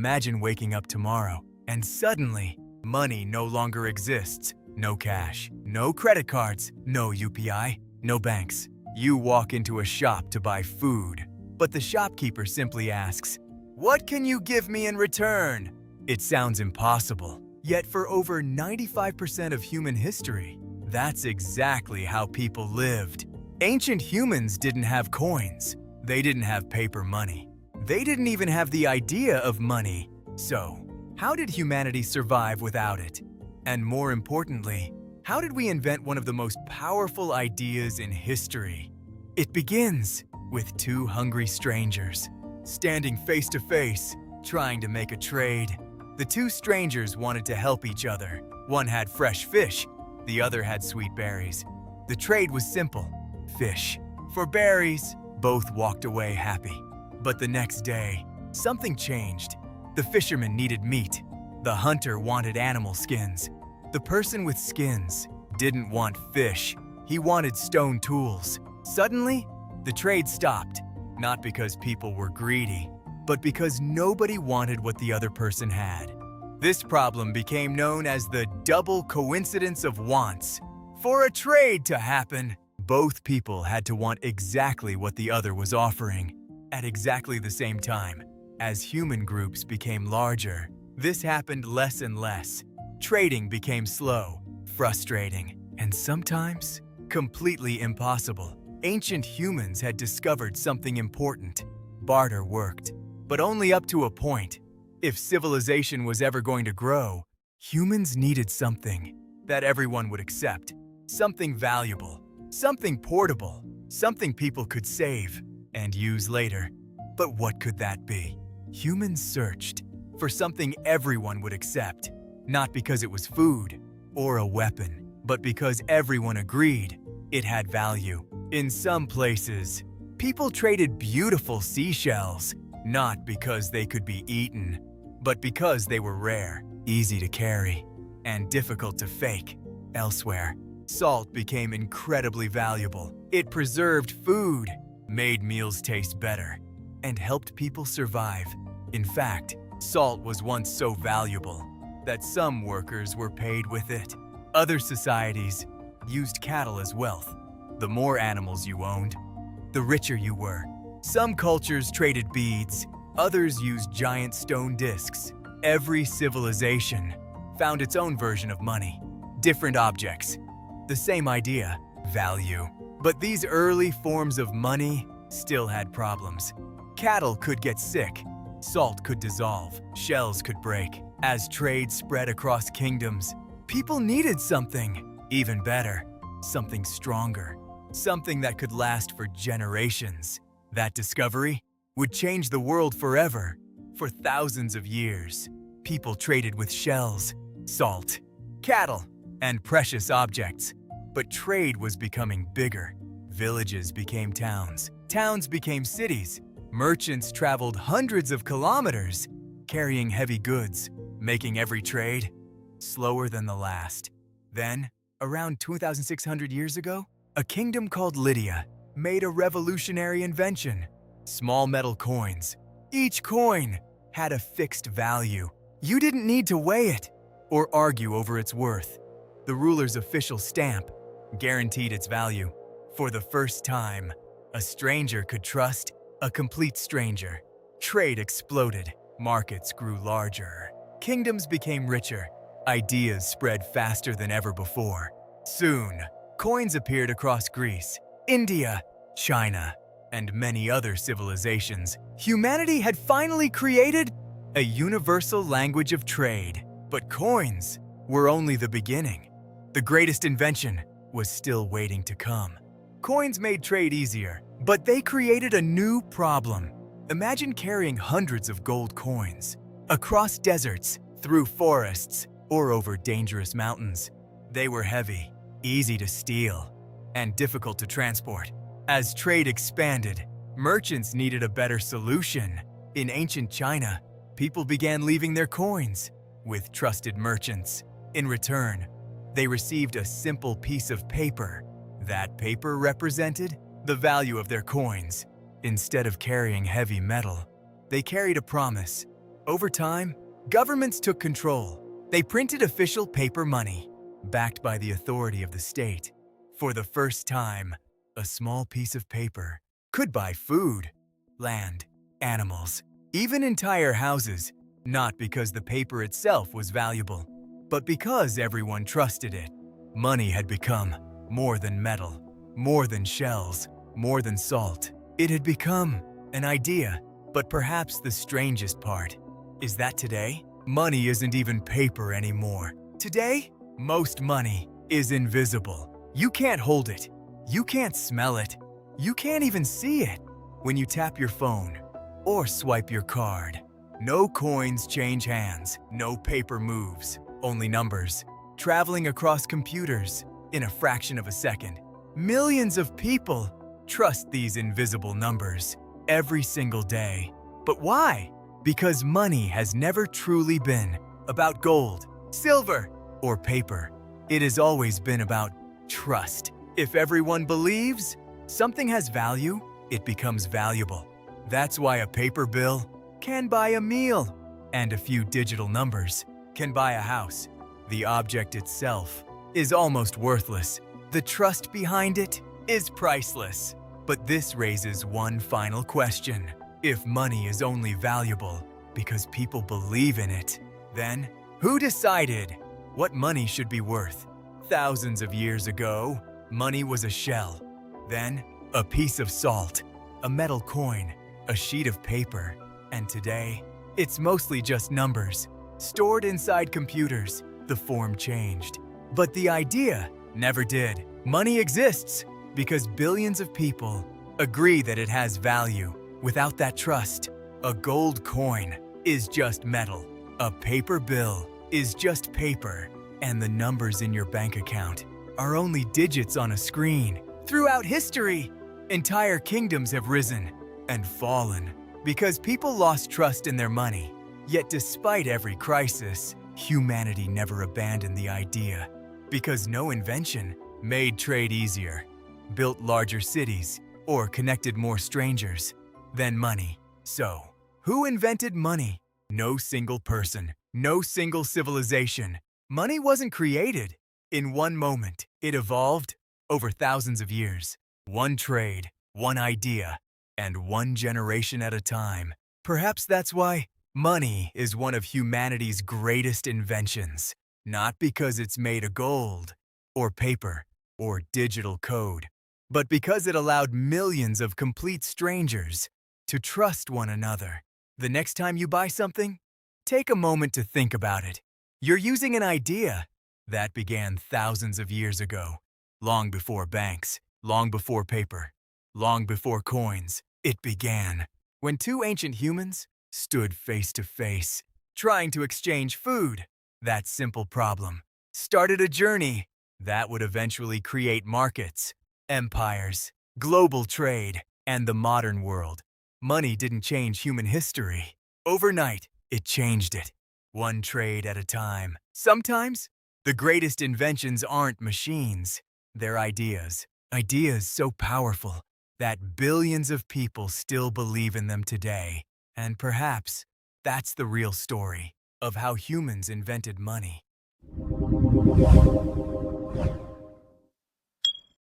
Imagine waking up tomorrow and suddenly money no longer exists. No cash, no credit cards, no UPI, no banks. You walk into a shop to buy food, but the shopkeeper simply asks, "What can you give me in return?" It sounds impossible, yet for over 95% of human history, that's exactly how people lived. Ancient humans didn't have coins. They didn't have paper money. They didn't even have the idea of money. So, how did humanity survive without it? And more importantly, how did we invent one of the most powerful ideas in history? It begins with two hungry strangers, standing face to face, trying to make a trade. The two strangers wanted to help each other. One had fresh fish, the other had sweet berries. The trade was simple: fish for berries. Both walked away happy. But the next day, something changed. The fisherman needed meat. The hunter wanted animal skins. The person with skins didn't want fish. He wanted stone tools. Suddenly, the trade stopped, not because people were greedy, but because nobody wanted what the other person had. This problem became known as the double coincidence of wants. For a trade to happen, both people had to want exactly what the other was offering at exactly the same time. As human groups became larger, this happened less and less. Trading became slow, frustrating, and sometimes completely impossible. Ancient humans had discovered something important. Barter worked, but only up to a point. If civilization was ever going to grow, humans needed something that everyone would accept. Something valuable, something portable, something people could save and use later. But what could that be? Humans searched for something everyone would accept, not because it was food or a weapon, but because everyone agreed it had value. In some places, people traded beautiful seashells, not because they could be eaten, but because they were rare, easy to carry, and difficult to fake. Elsewhere, salt became incredibly valuable. It preserved food, made meals taste better, and helped people survive. In fact, salt was once so valuable that some workers were paid with it. Other societies used cattle as wealth. The more animals you owned, the richer you were. Some cultures traded beads, others used giant stone discs. Every civilization found its own version of money. Different objects, the same idea, value. But these early forms of money still had problems. Cattle could get sick, salt could dissolve, shells could break. As trade spread across kingdoms, people needed something even better, something stronger, something that could last for generations. That discovery would change the world forever. For thousands of years, people traded with shells, salt, cattle, and precious objects. But trade was becoming bigger. Villages became towns. Towns became cities. Merchants traveled hundreds of kilometers, carrying heavy goods, making every trade slower than the last. Then, around 2,600 years ago, a kingdom called Lydia made a revolutionary invention: small metal coins. Each coin had a fixed value. You didn't need to weigh it or argue over its worth. The ruler's official stamp guaranteed its value. For the first time, a stranger could trust a complete stranger. Trade exploded. Markets grew larger. Kingdoms became richer. Ideas spread faster than ever before. Soon, coins appeared across Greece, India, China, and many other civilizations. Humanity had finally created a universal language of trade. But coins were only the beginning. The greatest invention was still waiting to come. Coins made trade easier, but they created a new problem. Imagine carrying hundreds of gold coins across deserts, through forests, or over dangerous mountains. They were heavy, easy to steal, and difficult to transport. As trade expanded, merchants needed a better solution. In ancient China, people began leaving their coins with trusted merchants. In return, they received a simple piece of paper. That paper represented the value of their coins. Instead of carrying heavy metal, they carried a promise: Over time, governments took control. They printed official paper money, backed by the authority of the state. For the first time, a small piece of paper could buy food, land, animals, even entire houses, not because the paper itself was valuable, but because everyone trusted it. Money had become more than metal, more than shells, more than salt. It had become an idea. But perhaps the strangest part is that today, money isn't even paper anymore. Today, most money is invisible. You can't hold it. You can't smell it. You can't even see it. When you tap your phone or swipe your card, no coins change hands, no paper moves, only numbers, traveling across computers in a fraction of a second. Millions of people trust these invisible numbers every single day. But why? Because money has never truly been about gold, silver, or paper. It has always been about trust. If everyone believes something has value, it becomes valuable. That's why a paper bill can buy a meal, and a few digital numbers can buy a house. The object itself is almost worthless. The trust behind it is priceless. But this raises one final question. If money is only valuable because people believe in it, then who decided what money should be worth? Thousands of years ago, money was a shell, then a piece of salt, a metal coin, a sheet of paper, and today, it's mostly just numbers, stored inside computers. The form changed, but the idea never did. Money exists because billions of people agree that it has value. Without that trust, a gold coin is just metal, a paper bill is just paper, and the numbers in your bank account are only digits on a screen. Throughout history, entire kingdoms have risen and fallen because people lost trust in their money. Yet despite every crisis, humanity never abandoned the idea because no invention made trade easier, built larger cities, or connected more strangers than money. So, who invented money? No single person, no single civilization. Money wasn't created in one moment. It evolved over thousands of years. One trade, one idea, and one generation at a time. Perhaps that's why money is one of humanity's greatest inventions. Not because it's made of gold, or paper, or digital code, but because it allowed millions of complete strangers to trust one another. The next time you buy something, take a moment to think about it. You're using an idea that began thousands of years ago, long before banks, long before paper, long before coins. It began when two ancient humans stood face to face, trying to exchange food. That simple problem started a journey that would eventually create markets, empires, global trade, and the modern world. Money didn't change human history. Overnight, it changed it, one trade at a time. Sometimes, the greatest inventions aren't machines, they're ideas. Ideas so powerful that billions of people still believe in them today. And perhaps that's the real story of how humans invented money.